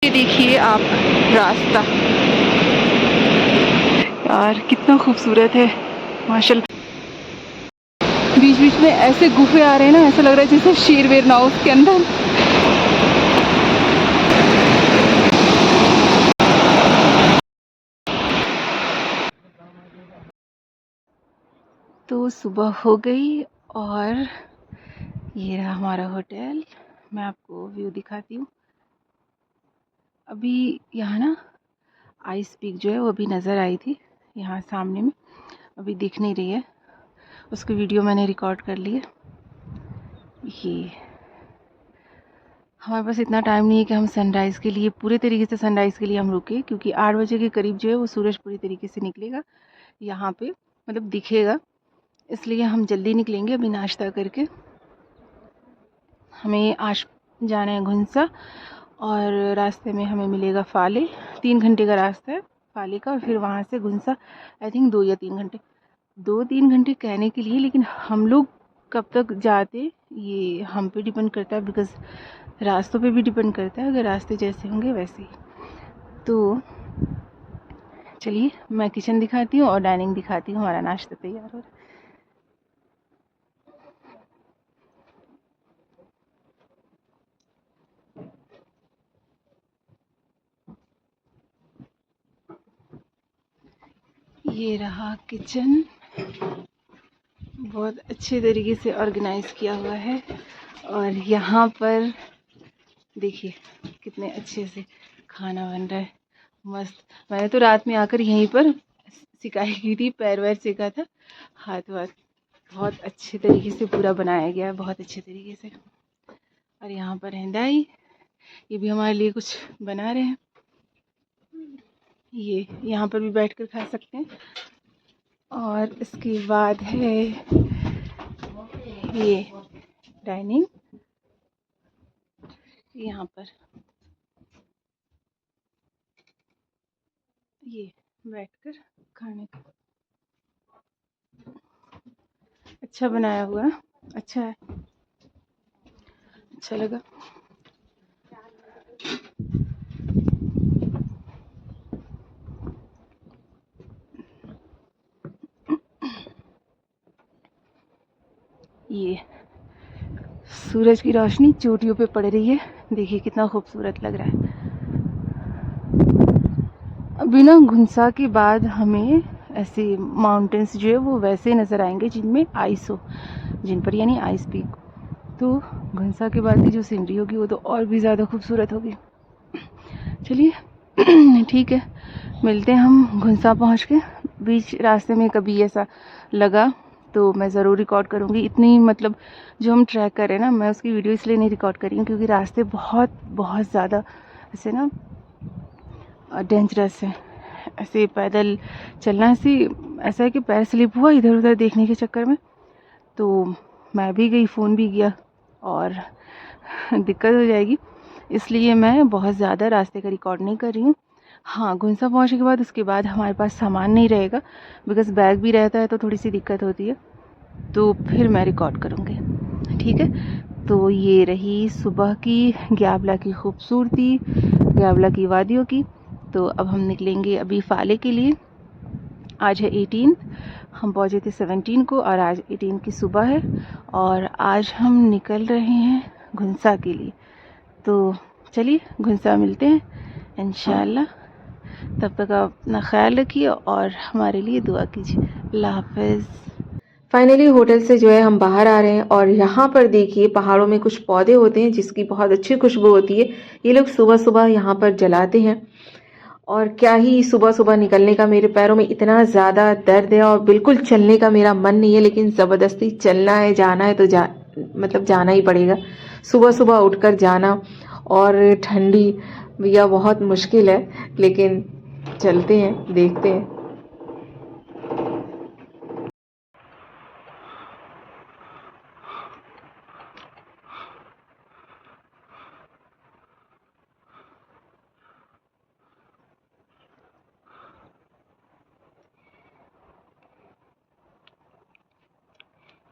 ये देखिए आप रास्ता, यार कितना खूबसूरत है माशाल्लाह। बीच बीच में ऐसे गुफे आ रहे हैं ना, ऐसा लग रहा है जैसे शेर वेर ना हो उसके अंदर। तो सुबह हो गई और ये रहा हमारा होटल। मैं आपको व्यू दिखाती हूँ। अभी यहाँ ना आइस पीक जो है वो अभी नज़र आई थी यहाँ सामने में, अभी दिख नहीं रही है। उसकी वीडियो मैंने रिकॉर्ड कर ली है। ये हमारे पास इतना टाइम नहीं है कि हम सनराइज़ के लिए पूरे तरीके से सनराइज़ के लिए हम रुके, क्योंकि 8 बजे के करीब जो है वो सूरज पूरी तरीके से निकलेगा यहाँ पे, मतलब दिखेगा। इसलिए हम जल्दी निकलेंगे अभी नाश्ता करके। हमें आज जाना है घुंसा और रास्ते में हमें मिलेगा फाले। 3 घंटे का रास्ता है फाले का, और फिर वहाँ से घुंसा आई थिंक 2 या 3 घंटे, 2-3 घंटे कहने के लिए, लेकिन हम लोग कब तक जाते ये हम पे डिपेंड करता है, बिकॉज़ रास्तों पे भी डिपेंड करता है। अगर रास्ते जैसे होंगे वैसे ही। तो चलिए मैं किचन दिखाती हूँ और डाइनिंग दिखाती हूँ। हमारा नाश्ता तैयार हो रहा है। ये रहा किचन, बहुत अच्छे तरीके से ऑर्गेनाइज किया हुआ है। और यहाँ पर देखिए कितने अच्छे से खाना बन रहा है, मस्त। मैंने तो रात में आकर यहीं पर सिकाई की थी, पैर वैर सेका था, हाथ वाथ। बहुत अच्छे तरीके से पूरा बनाया गया है, बहुत अच्छे तरीके से। और यहाँ पर है दाई, ये भी हमारे लिए कुछ बना रहे हैं। ये यहाँ पर भी बैठकर खा सकते हैं। और इसके बाद है ये डाइनिंग, यहाँ पर ये बैठकर खाने का अच्छा बनाया हुआ है, अच्छा है, अच्छा लगा। ये सूरज की रोशनी चोटियों पे पड़ रही है, देखिए कितना खूबसूरत लग रहा है। अभी ना घुंसा के बाद हमें ऐसे माउंटेन्स जो है वो वैसे नज़र आएंगे जिनमें आइस हो, जिन पर यानी आइस पीक। तो घुंसा के बाद की जो सीनरी होगी वो तो और भी ज़्यादा खूबसूरत होगी। चलिए ठीक है, मिलते हैं हम घुंसा पहुँच के। बीच रास्ते में कभी ऐसा लगा तो मैं ज़रूर रिकॉर्ड करूँगी। इतनी मतलब जो हम ट्रैक कर रहे हैं ना, मैं उसकी वीडियो इसलिए नहीं रिकॉर्ड कर रही हूँ क्योंकि रास्ते बहुत बहुत ज़्यादा ऐसे ना डेंजरस है। ऐसे पैदल चलना ऐसा है कि पैर स्लिप हुआ इधर उधर देखने के चक्कर में, तो मैं भी गई, फ़ोन भी गया और दिक्कत हो जाएगी। इसलिए मैं बहुत ज़्यादा रास्ते का रिकॉर्ड नहीं कर रही हूँ। हाँ, घुंसा पहुँचने के बाद उसके बाद हमारे पास सामान नहीं रहेगा, बिकॉज़ बैग भी रहता है तो थोड़ी सी दिक्कत होती है, तो फिर मैं रिकॉर्ड करूँगी। ठीक है, तो ये रही सुबह की ग्याबला की खूबसूरती, ग्याबला की वादियों की। तो अब हम निकलेंगे अभी फाले के लिए। आज है 18, हम पहुँचे थे 17 को और आज 18 की सुबह है और आज हम निकल रहे हैं घुंसा के लिए। तो चलिए घुंसा मिलते हैं इंशाल्लाह। तब तक आप अपना ख्याल रखिए और हमारे लिए दुआ कीजिए। अल्लाह हाफ़िज़। फाइनली होटल से जो है हम बाहर आ रहे हैं और यहाँ पर देखिए पहाड़ों में कुछ पौधे होते हैं जिसकी बहुत अच्छी खुशबू होती है। ये लोग सुबह सुबह यहाँ पर जलाते हैं। और क्या ही सुबह सुबह निकलने का, मेरे पैरों में इतना ज़्यादा दर्द है और बिल्कुल चलने का मेरा मन नहीं है, लेकिन ज़बरदस्ती चलना है, जाना है तो मतलब जाना ही पड़ेगा। सुबह सुबह उठकर जाना और ठंडी भैया बहुत मुश्किल है, लेकिन चलते हैं, देखते हैं।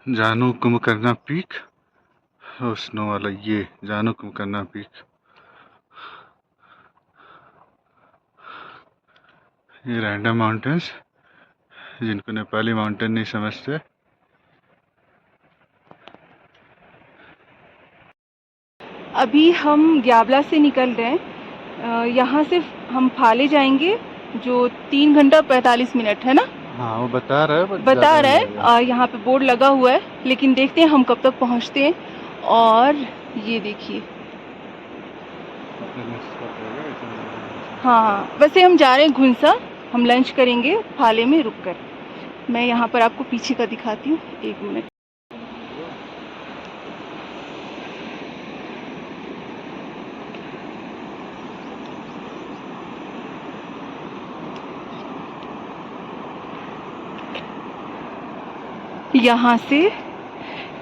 जानू कुंभकर्णा पीक और स्नो वाला ये जानू कुंभकर्णा पीक। ये रैंडम माउंटेन्स जिनको नेपाली माउंटेन नहीं समझते। अभी हम ग्याबला से निकल रहे हैं। यहाँ से हम फाले जाएंगे जो 3 घंटा 45 मिनट है ना, हाँ वो बता रहा है, बता रहा है। यहाँ पे बोर्ड लगा हुआ है, लेकिन देखते हैं हम कब तक पहुँचते हैं। और ये देखिए, हाँ वैसे हम जा रहे हैं घुंसा, हम लंच करेंगे फाले में रुककर। मैं यहाँ पर आपको पीछे का दिखाती हूँ, 1 मिनट।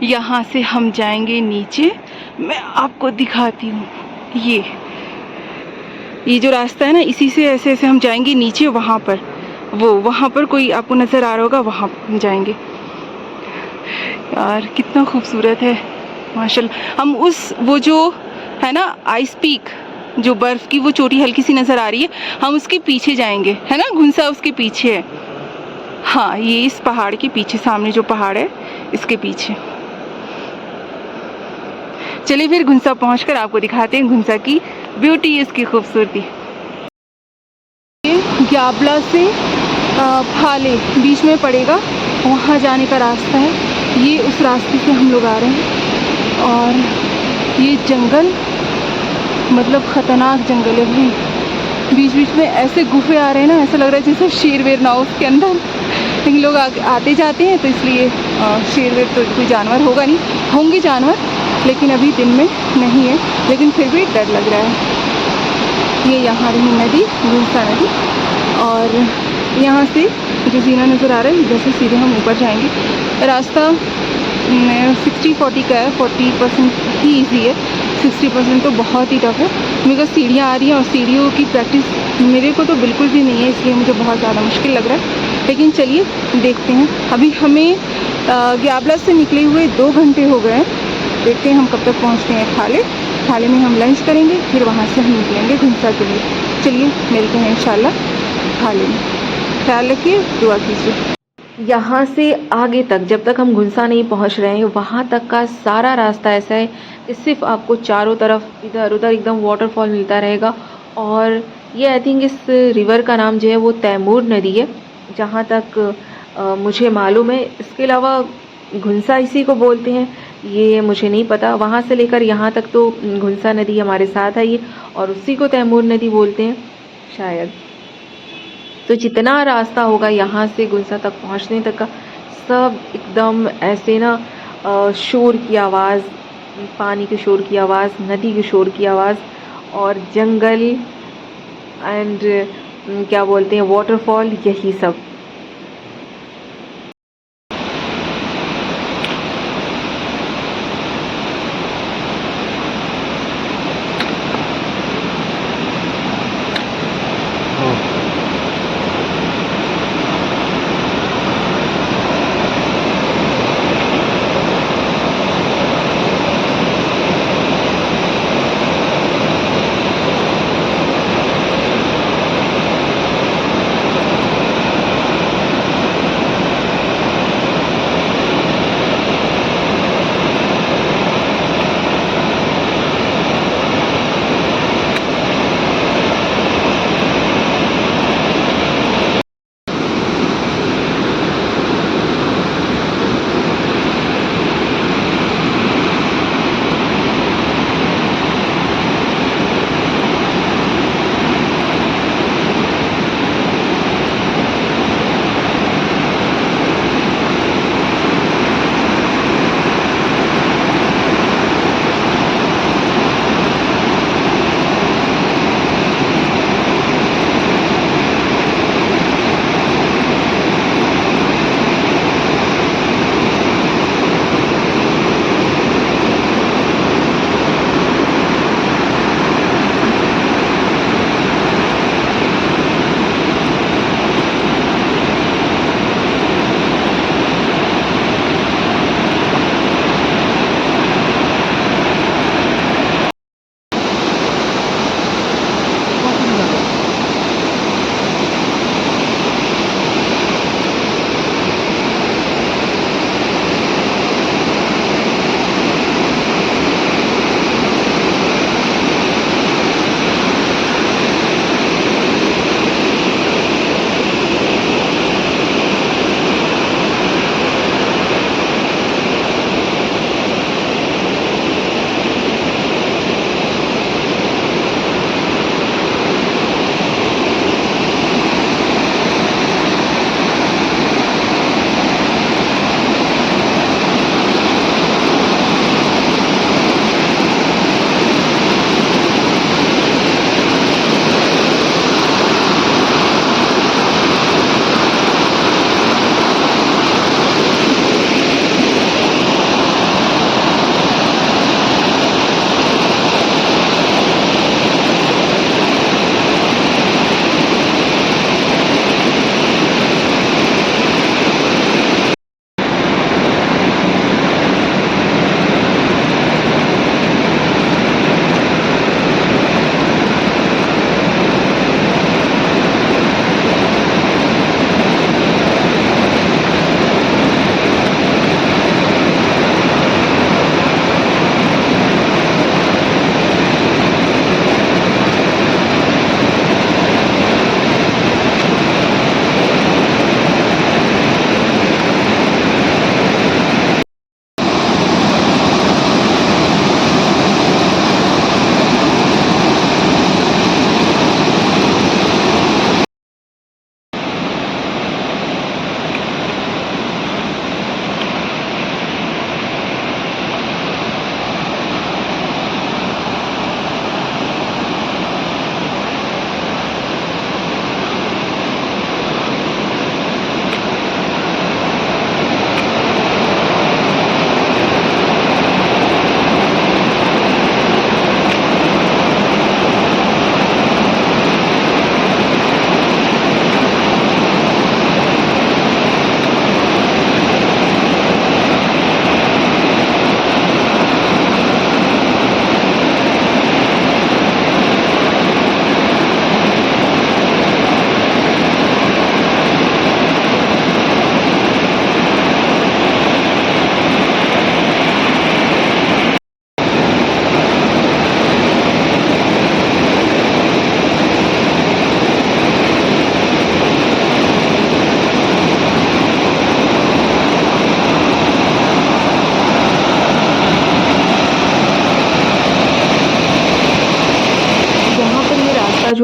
यहाँ से हम जाएंगे नीचे। मैं आपको दिखाती हूँ, ये जो रास्ता है ना, इसी से ऐसे ऐसे हम जाएंगे नीचे। वहाँ पर कोई आपको नज़र आ रहा होगा, वहाँ हम जाएंगे। यार कितना खूबसूरत है माशाल्लाह। हम वो जो है ना आइस पीक, जो बर्फ़ की वो चोटी हल्की सी नज़र आ रही है, हम उसके पीछे जाएंगे, है ना। घुंसा उसके पीछे है। हाँ, ये इस पहाड़ के पीछे, सामने जो पहाड़ है इसके पीछे। चलिए फिर घुंसा पहुंचकर आपको दिखाते हैं घुंसा की ब्यूटी, इसकी खूबसूरती। ये ग्याबला से फाले बीच में पड़ेगा, वहाँ जाने का रास्ता है। ये उस रास्ते से हम लोग आ रहे हैं। और ये जंगल मतलब ख़तरनाक जंगल है भाई। बीच बीच में ऐसे गुफे आ रहे हैं ना, ऐसा लग रहा है जैसे शेर वेर ना हो उसके अंदर। लेकिन लोग आते जाते हैं, तो इसलिए शेर वेर तो कोई जानवर होगा नहीं, होंगे जानवर, लेकिन अभी दिन में नहीं है। लेकिन फिर भी डर लग रहा है। ये यहाँ रही नदी, घुंसा नदी। और यहाँ से जो जीना नज़र आ रहा है, इधर से सीधे हम ऊपर जाएंगे। रास्ता 60-40 का है, 40% ही ईजी है, 60% तो बहुत ही टफ है। मेरे को सीढ़ियाँ आ रही हैं और सीढ़ियों की प्रैक्टिस मेरे को तो बिल्कुल भी नहीं है, इसलिए मुझे बहुत ज़्यादा मुश्किल लग रहा है। लेकिन चलिए देखते हैं। अभी हमें ग्याबला से निकले हुए 2 घंटे हो गए हैं। देखते हैं हम कब तक पहुंचते हैं फाले में हम लंच करेंगे, फिर वहां से हम निकलेंगे घुंसा के लिए। चलिए मिलते हैं इंशाल्लाह फाले में। ख्याल रखिए, दुआ कीजिए। यहाँ से आगे तक, जब तक हम घुंसा नहीं पहुँच रहे हैं, वहाँ तक का सारा रास्ता ऐसा है कि सिर्फ आपको चारों तरफ इधर उधर एकदम वाटरफॉल मिलता रहेगा। और ये आई थिंक इस रिवर का नाम जो है वो तैमूर नदी है, जहाँ तक मुझे मालूम है। इसके अलावा घुंसा इसी को बोलते हैं, ये मुझे नहीं पता। वहाँ से लेकर यहाँ तक तो घुंसा नदी हमारे साथ आई है, और उसी को तैमूर नदी बोलते हैं शायद। तो जितना रास्ता होगा यहाँ से घुंसा तक पहुँचने तक का, सब एकदम ऐसे ना शोर की आवाज़, पानी के शोर की आवाज़, नदी के शोर की आवाज़, और जंगल एंड क्या बोलते हैं वाटरफॉल, यही सब।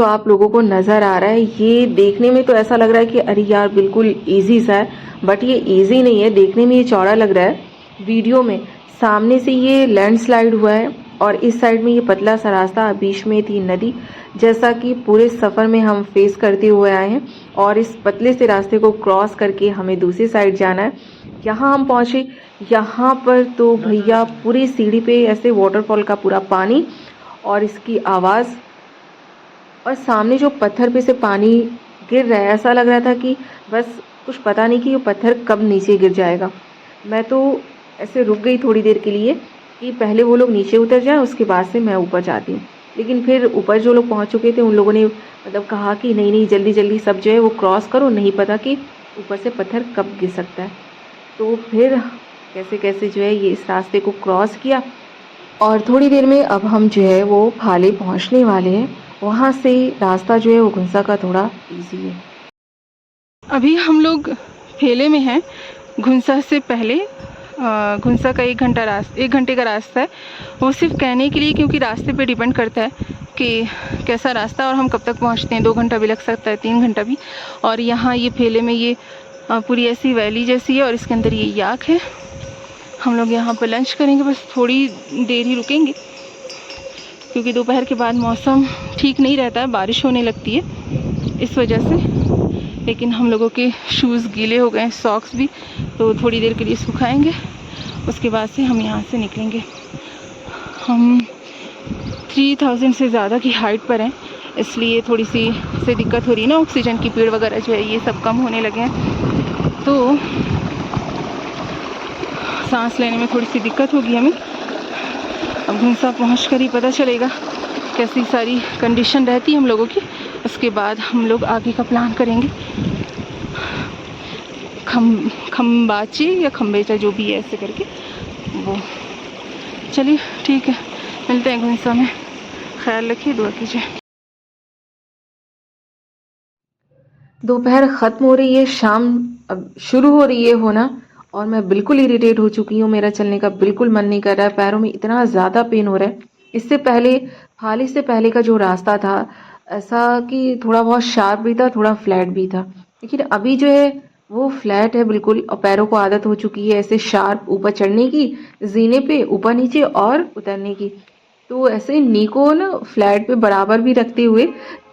जो आप लोगों को नज़र आ रहा है, ये देखने में तो ऐसा लग रहा है कि अरे यार बिल्कुल ईजी सा है, बट ये ईजी नहीं है। देखने में ये चौड़ा लग रहा है, वीडियो में सामने से ये लैंडस्लाइड हुआ है और इस साइड में ये पतला सा रास्ता, बीच में थी नदी, जैसा कि पूरे सफ़र में हम फेस करते हुए आए हैं। और इस पतले से रास्ते को क्रॉस करके हमें दूसरी साइड जाना है। यहाँ हम पहुँचे, यहाँ पर तो भैया पूरी सीढ़ी पे ऐसे वाटरफॉल का पूरा पानी और इसकी आवाज़, और सामने जो पत्थर पे से पानी गिर रहा है, ऐसा लग रहा था कि बस कुछ पता नहीं कि ये पत्थर कब नीचे गिर जाएगा। मैं तो ऐसे रुक गई थोड़ी देर के लिए कि पहले वो लोग नीचे उतर जाएं, उसके बाद से मैं ऊपर जाती हूँ। लेकिन फिर ऊपर जो लोग पहुँच चुके थे उन लोगों ने मतलब कहा कि नहीं नहीं जल्दी जल्दी सब जो है वो क्रॉस करो, नहीं पता कि ऊपर से पत्थर कब गिर सकता है। तो फिर कैसे कैसे जो है ये इस रास्ते को क्रॉस किया और थोड़ी देर में अब हम जो है वो फाले पहुँचने वाले हैं। वहाँ से रास्ता जो है वो घुंसा का थोड़ा ईजी है। अभी हम लोग फेले में हैं। घुंसा से पहले घुंसा का 1 घंटे का रास्ता है। वो सिर्फ कहने के लिए, क्योंकि रास्ते पे डिपेंड करता है कि कैसा रास्ता और हम कब तक पहुंचते हैं। 2 घंटा भी लग सकता है, 3 घंटा भी। और यहाँ ये फेले में ये पूरी ऐसी वैली जैसी है और इसके अंदर ये याक है। हम लोग यहाँ पर लंच करेंगे, बस थोड़ी देर ही रुकेंगे क्योंकि दोपहर के बाद मौसम ठीक नहीं रहता है, बारिश होने लगती है इस वजह से। लेकिन हम लोगों के शूज़ गीले हो गए हैं, सॉक्स भी, तो थोड़ी देर के लिए सुखाएंगे, उसके बाद से हम यहाँ से निकलेंगे। हम 3000 से ज़्यादा की हाइट पर हैं, इसलिए थोड़ी सी से दिक्कत हो रही है ना, ऑक्सीजन की पेड़ वगैरह जो है ये सब कम होने लगे हैं, तो सांस लेने में थोड़ी सी दिक्कत होगी हमें। अब घुंसा पहुँच कर ही पता चलेगा कैसी सारी कंडीशन रहती है हम लोगों की। उसके बाद हम लोग आगे का प्लान करेंगे। खम्बाची या खम्बेचा जो भी है ऐसे करके वो। चलिए ठीक है, मिलते हैं घुंसा में। ख्याल रखिए, दुआ कीजिए। दोपहर ख़त्म हो रही है, शाम अब शुरू हो रही है होना, और मैं बिल्कुल इरिटेट हो चुकी हूँ। मेरा चलने का बिल्कुल मन नहीं कर रहा है, पैरों में इतना ज़्यादा पेन हो रहा है। इससे पहले फाली से पहले का जो रास्ता था ऐसा कि थोड़ा बहुत शार्प भी था, थोड़ा फ्लैट भी था, लेकिन अभी जो है वो फ्लैट है बिल्कुल, और पैरों को आदत हो चुकी है ऐसे शार्प ऊपर चढ़ने की, जीने पे ऊपर नीचे और उतरने की। तो ऐसे नी को ना फ्लैट पे बराबर भी रखते हुए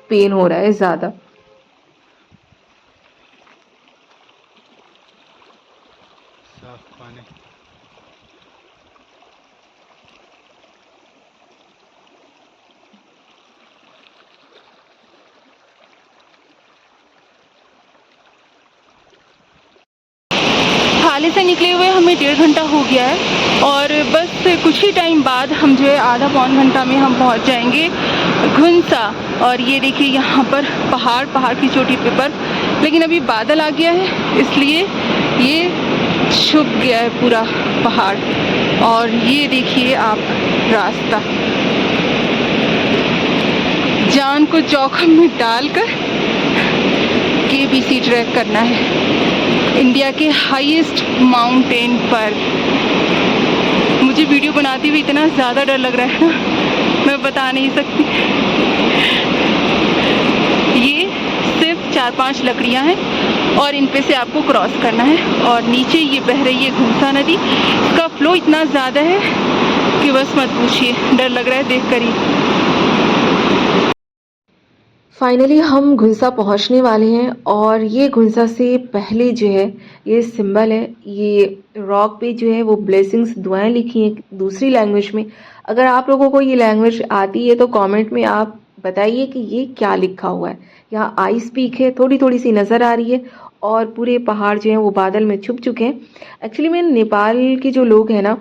पेन हो रहा है ज़्यादा। साफ पानी। फाले से निकले हुए हमें 1.5 घंटा हो गया है और बस कुछ ही टाइम बाद हम जो है आधा पौन घंटा में हम पहुंच जाएंगे घुंसा। और ये देखिए यहाँ पर पहाड़ की चोटी पे बर्फ, लेकिन अभी बादल आ गया है इसलिए ये छुप गया है पूरा पहाड़। और ये देखिए आप रास्ता, जान को जोखिम में डालकर KBC ट्रैक करना है इंडिया के हाईएस्ट माउंटेन पर। मुझे वीडियो बनाते हुए इतना ज़्यादा डर लग रहा है ना, मैं बता नहीं सकती। ये सिर्फ 4-5 लकड़ियाँ हैं और इन पे से आपको क्रॉस करना है। और नीचे ये बह रही है घुंसा नदी, इसका फ्लो इतना ज़्यादा है कि बस मत पूछिए, डर लग रहा है देख कर ही। फाइनली हम घुंसा पहुंचने वाले हैं, और ये घुंसा से पहले जो है ये सिंबल है, ये रॉक पे जो है वो ब्लेसिंग्स, दुआएं लिखी हैं दूसरी लैंग्वेज में। अगर आप लोगों को ये लैंग्वेज आती है तो कमेंट में आप बताइए कि ये क्या लिखा हुआ है। यहाँ आइस पीक है, थोड़ी थोड़ी सी नज़र आ रही है, और पूरे पहाड़ जो हैं वो बादल में छुप चुके हैं। एक्चुअली में नेपाल के जो लोग हैं ना,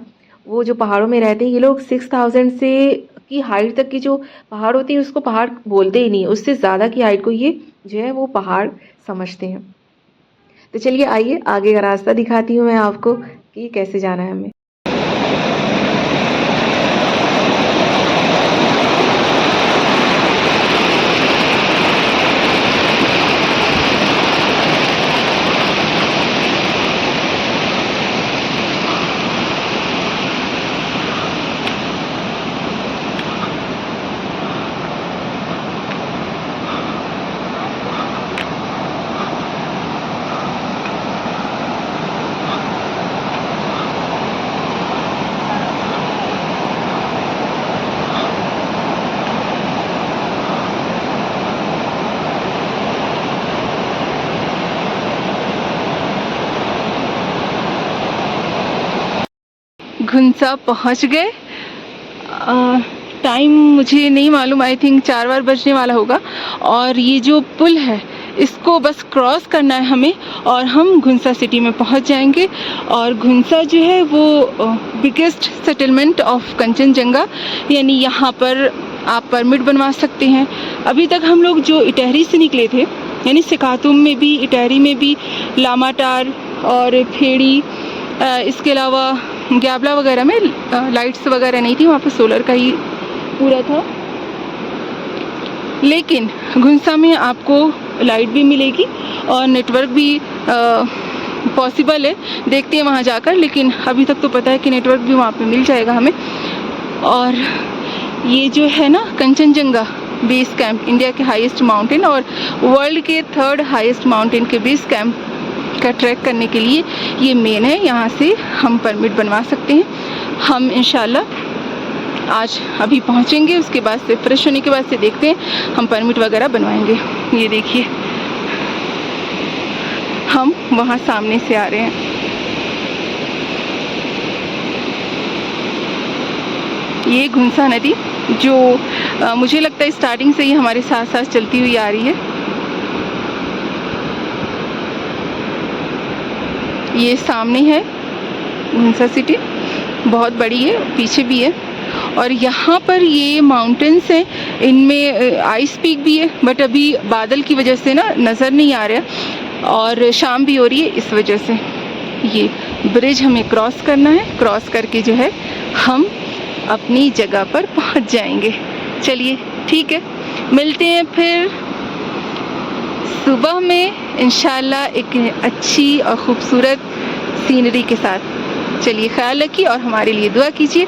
वो जो पहाड़ों में रहते हैं, ये लोग 6000 से की हाइट तक की जो पहाड़ होती है उसको पहाड़ बोलते ही नहीं, उससे ज़्यादा की हाइट को ये जो है वो पहाड़ समझते हैं। तो चलिए आइए आगे का रास्ता दिखाती हूँ मैं आपको कि कैसे जाना है हमें। घुंसा पहुंच गए। टाइम मुझे नहीं मालूम, आई थिंक 4 बजने वाला होगा। और ये जो पुल है इसको बस क्रॉस करना है हमें और हम घुंसा सिटी में पहुंच जाएंगे। और घुंसा जो है वो बिगेस्ट सेटलमेंट ऑफ कंचनजंगा, यानी यहाँ पर आप परमिट बनवा सकते हैं। अभी तक हम लोग जो इटहरी से निकले थे, यानी सिकातुम में भी, इटहरी में भी, लामाटार और फेड़ी, इसके अलावा ग्याबला वगैरह में लाइट्स वगैरह नहीं थी, वहाँ पे सोलर का ही पूरा था। लेकिन घुंसा में आपको लाइट भी मिलेगी और नेटवर्क भी पॉसिबल है, देखते हैं वहाँ जाकर। लेकिन अभी तक तो पता है कि नेटवर्क भी वहाँ पे मिल जाएगा हमें। और ये जो है ना कंचनजंगा बेस कैंप, इंडिया के हाईएस्ट माउंटेन और वर्ल्ड के 3rd हाईएस्ट माउंटेन के बेस कैंप का ट्रैक करने के लिए ये मेन है। यहाँ से हम परमिट बनवा सकते हैं। हम इंशाल्लाह आज अभी पहुँचेंगे, उसके बाद से फ्रेश होने के बाद से देखते हैं हम परमिट वगैरह बनवाएंगे। ये देखिए हम वहाँ सामने से आ रहे हैं। ये घुंसा नदी जो मुझे लगता है स्टार्टिंग से ही हमारे साथ साथ चलती हुई आ रही है। ये सामने है घुंसा सिटी, बहुत बड़ी है, पीछे भी है। और यहाँ पर ये माउंटेन्स हैं, इनमें आइस पीक भी है, बट अभी बादल की वजह से ना नज़र नहीं आ रहा और शाम भी हो रही है, इस वजह से ये ब्रिज हमें क्रॉस करना है। क्रॉस करके जो है हम अपनी जगह पर पहुँच जाएंगे। चलिए ठीक है, मिलते हैं फिर सुबह में इंशाल्लाह एक अच्छी और ख़ूबसूरत सीनरी के साथ। चलिए ख्याल रखिए और हमारे लिए दुआ कीजिए।